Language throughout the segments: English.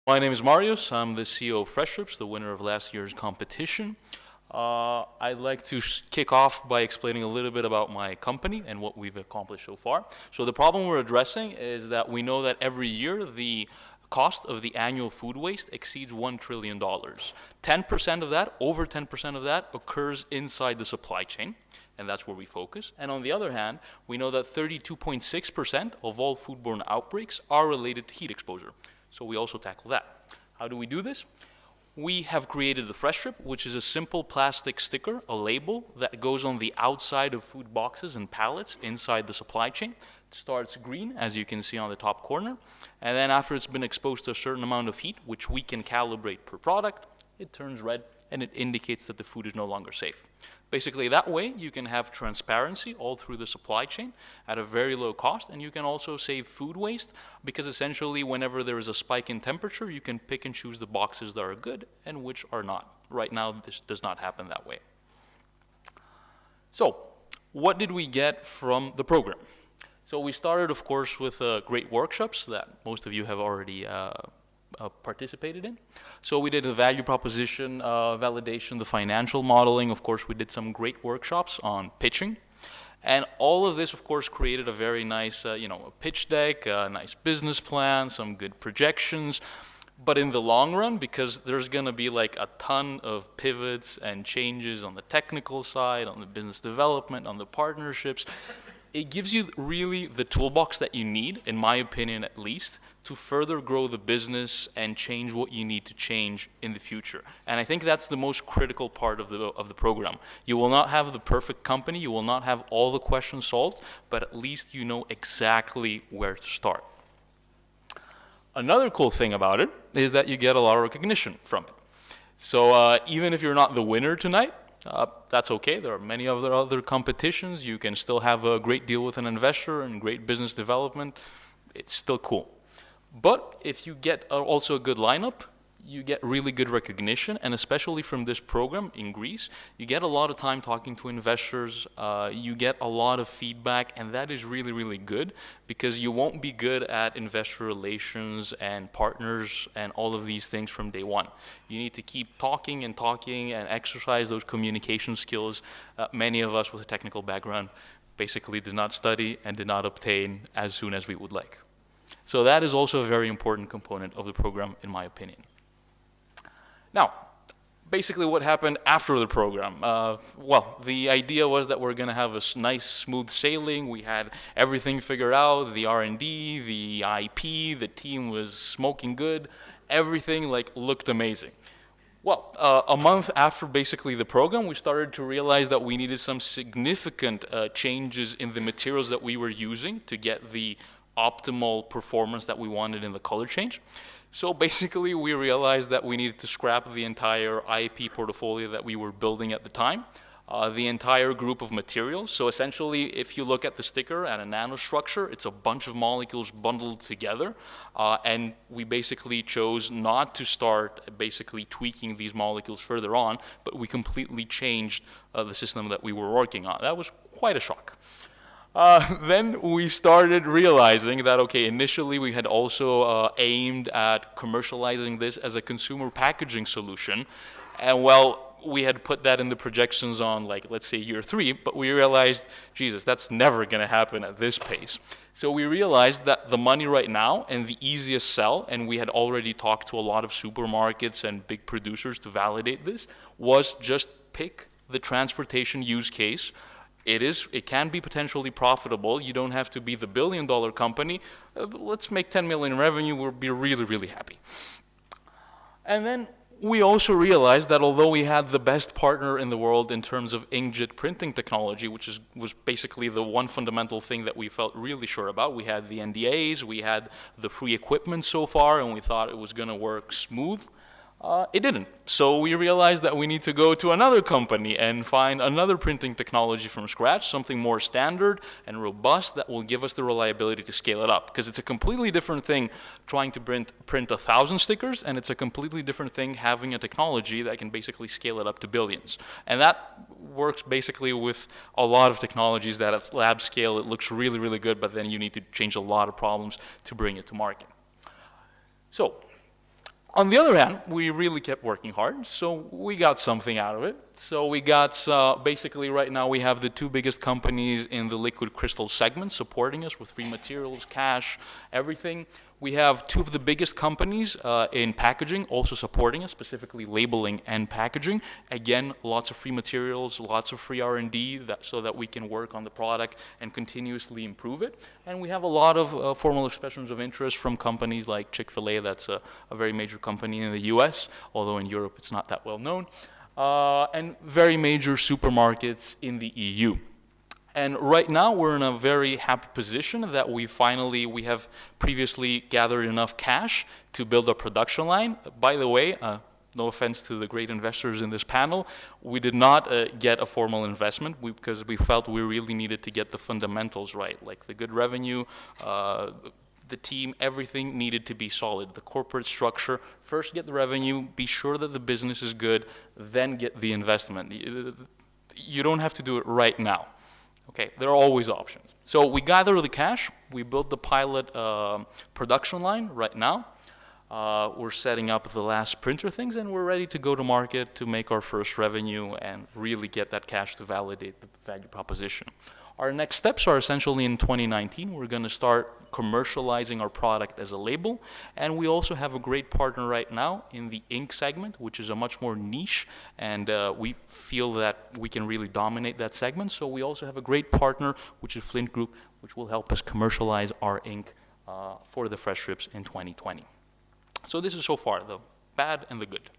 My name is Marius. I'm the CEO of FreshStrips, the winner of last year's competition. I'd like to kick off by explaining a little bit about my company and what we've accomplished so far. So the problem we're addressing is that we know that every year the cost of the annual food waste exceeds $1 trillion. 10% of that, over 10% of that, occurs inside the supply chain, and that's where we focus. And on the other hand, we know that 32.6% of all foodborne outbreaks are related to heat exposure. So we also tackle that. How do we do this? We have created the FreshStrip, which is a simple plastic sticker, a label that goes on the outside of food boxes and pallets inside the supply chain. It starts green, as you can see on the top corner, and then after it's been exposed to a certain amount of heat, which we can calibrate per product, it turns red and it indicates that the food is no longer safe. Basically, that way you can have transparency all through the supply chain at a very low cost, and you can also save food waste because essentially whenever there is a spike in temperature, you can pick and choose the boxes that are good and which are not. Right now, this does not happen that way. So, what did we get from the program? So we started, of course, with great workshops that most of you have already participated in. So we did the value proposition validation, the financial modeling. Of course, we did some great workshops on pitching. And all of this, of course, created a very nice, a pitch deck, a nice business plan, some good projections. But in the long run, because there's going to be like a ton of pivots and changes on the technical side, on the business development, on the partnerships, it gives you really the toolbox that you need, in my opinion at least, to further grow the business and change what you need to change in the future. And I think that's the most critical part of the program. You will not have the perfect company, you will not have all the questions solved, but at least you know exactly where to start. Another cool thing about it is that you get a lot of recognition from it. So even if you're not the winner tonight, that's okay. There are many other competitions. You can still have a great deal with an investor and great business development. It's still cool. But if you get also a good lineup, you get really good recognition, and especially from this program in Greece, you get a lot of time talking to investors, you get a lot of feedback, and that is really, really good because you won't be good at investor relations and partners and all of these things from day one. You need to keep talking and exercise those communication skills. Many of us with a technical background basically did not study and did not obtain as soon as we would like. So that is also a very important component of the program, in my opinion. Now, basically what happened after the program? Well, the idea was that we're going to have a nice, smooth sailing. We had everything figured out, the R&D, the IP, the team was smoking good. Everything looked amazing. Well, a month after basically the program, we started to realize that we needed some significant changes in the materials that we were using to get the optimal performance that we wanted in the color change. So basically, we realized that we needed to scrap the entire IP portfolio that we were building at the time, the entire group of materials. So essentially, if you look at the sticker at a nanostructure, it's a bunch of molecules bundled together, and we basically chose not to start basically tweaking these molecules further on, but we completely changed the system that we were working on. That was quite a shock. Then we started realizing that, okay, initially we had also aimed at commercializing this as a consumer packaging solution. And well, we had put that in the projections on let's say year 3, but we realized, Jesus, that's never going to happen at this pace. So we realized that the money right now and the easiest sell, and we had already talked to a lot of supermarkets and big producers to validate this, was just pick the transportation use case. It can be potentially profitable. You don't have to be the billion-dollar company. Let's make 10 million in revenue. We'll be really, really happy. And then we also realized that although we had the best partner in the world in terms of inkjet printing technology, which was basically the one fundamental thing that we felt really sure about, we had the NDAs, we had the free equipment so far, and we thought it was going to work smooth. It didn't. So we realized that we need to go to another company and find another printing technology from scratch, something more standard and robust that will give us the reliability to scale it up. Because it's a completely different thing trying to print 1,000 stickers, and it's a completely different thing having a technology that can basically scale it up to billions. And that works basically with a lot of technologies that at lab scale, it looks really, really good, but then you need to change a lot of problems to bring it to market. So On the other hand, we really kept working hard, so we got something out of it. So we got, basically right now we have the two biggest companies in the liquid crystal segment supporting us with free materials, cash, everything. We have two of the biggest companies in packaging also supporting us, specifically labeling and packaging. Again, lots of free materials, lots of free R&D so that we can work on the product and continuously improve it. And we have a lot of formal expressions of interest from companies like Chick-fil-A, that's a very major company in the US, although in Europe it's not that well known, and very major supermarkets in the EU. And right now we're in a very happy position that we have previously gathered enough cash to build a production line. By the way, no offense to the great investors in this panel, we did not get a formal investment because we felt we really needed to get the fundamentals right, like the good revenue, the team, everything needed to be solid. The corporate structure, first get the revenue, be sure that the business is good, then get the investment. You don't have to do it right now. Okay, there are always options. So we gather the cash, we built the pilot production line right now. We're setting up the last printer things, and we're ready to go to market to make our first revenue and really get that cash to validate the value proposition. Our next steps are essentially in 2019. We're going to start commercializing our product as a label. And we also have a great partner right now in the ink segment, which is a much more niche. And we feel that we can really dominate that segment. So we also have a great partner, which is Flint Group, which will help us commercialize our ink for the FreshStrips in 2020. So this is so far the bad and the good.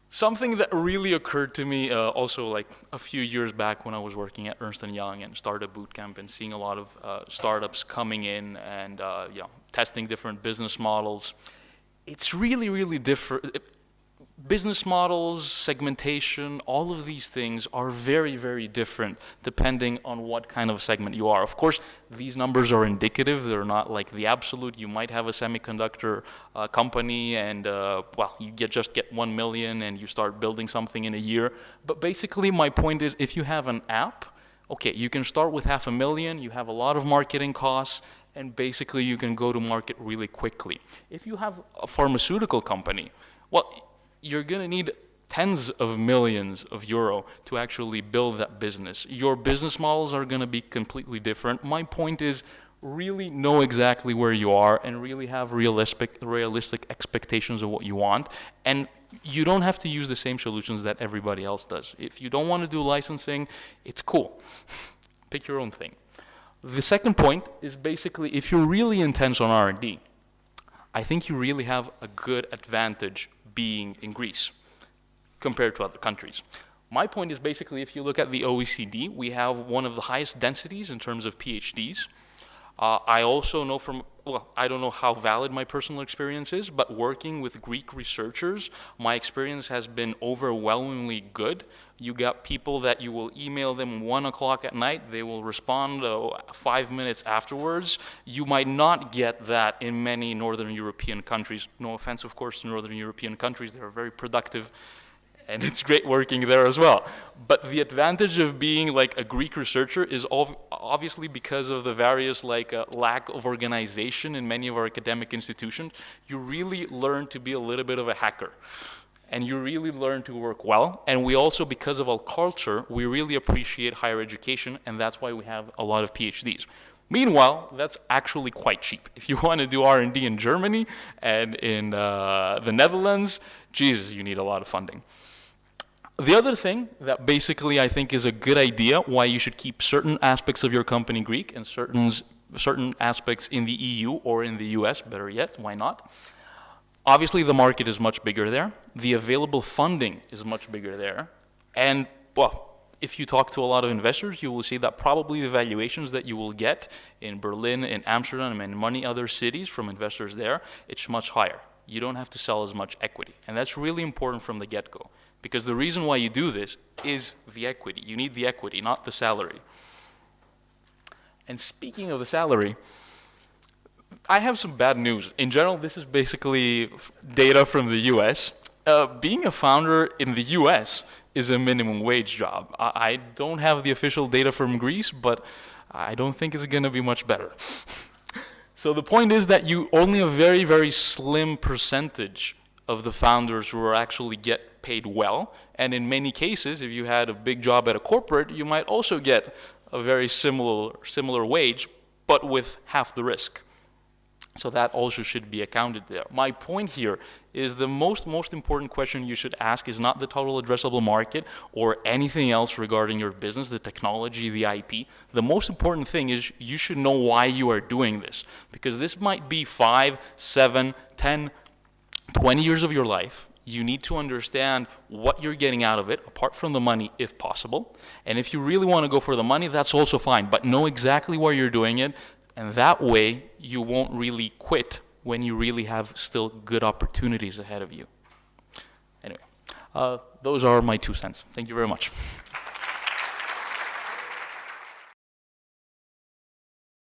Something that really occurred to me also like a few years back when I was working at Ernst & Young and Startup Bootcamp and seeing a lot of startups coming in and testing different business models. It's really, really different. Business models, segmentation, all of these things are very, very different depending on what kind of segment you are. Of course, these numbers are indicative. They're not like the absolute. You might have a semiconductor company and, you just get 1 million and you start building something in a year. But basically, my point is if you have an app, okay, you can start with 500,000, you have a lot of marketing costs, and basically you can go to market really quickly. If you have a pharmaceutical company, you're going to need tens of millions of euro to actually build that business. Your business models are going to be completely different. My point is really know exactly where you are and really have realistic expectations of what you want. And you don't have to use the same solutions that everybody else does. If you don't want to do licensing, it's cool. Pick your own thing. The second point is basically if you're really intense on R&D, I think you really have a good advantage being in Greece compared to other countries. My point is basically if you look at the OECD, we have one of the highest densities in terms of PhDs. I also know I don't know how valid my personal experience is, but working with Greek researchers, my experience has been overwhelmingly good. You got people that you will email them 1 o'clock at night, they will respond 5 minutes afterwards. You might not get that in many Northern European countries. No offense, of course, to Northern European countries, they're very productive. And it's great working there as well. But the advantage of being like a Greek researcher is obviously because of the various lack of organization in many of our academic institutions. You really learn to be a little bit of a hacker. And you really learn to work well. And we also, because of our culture, we really appreciate higher education, and that's why we have a lot of PhDs. Meanwhile, that's actually quite cheap. If you want to do R&D in Germany and in the Netherlands, Jesus, you need a lot of funding. The other thing that basically I think is a good idea why you should keep certain aspects of your company Greek and certain aspects in the EU or in the US, better yet, why not? Obviously the market is much bigger there. The available funding is much bigger there. And if you talk to a lot of investors, you will see that probably the valuations that you will get in Berlin, in Amsterdam, and many other cities from investors there, it's much higher. You don't have to sell as much equity. And that's really important from the get-go. Because the reason why you do this is the equity. You need the equity, not the salary. And speaking of the salary, I have some bad news. In general, this is basically data from the US. Being a founder in the US is a minimum wage job. I don't have the official data from Greece, but I don't think it's going to be much better. So the point is that you only a very, very slim percentage of the founders who are actually get paid well. And in many cases, if you had a big job at a corporate, you might also get a very similar wage, but with half the risk. So that also should be accounted there. My point here is the most important question you should ask is not the total addressable market or anything else regarding your business, the technology, the IP. The most important thing is you should know why you are doing this, because this might be 5, 7, 10, 20 years of your life. You need to understand what you're getting out of it, apart from the money, if possible. And if you really want to go for the money, that's also fine, but know exactly why you're doing it. And that way, you won't really quit when you really have still good opportunities ahead of you. Anyway, those are my 2 cents. Thank you very much.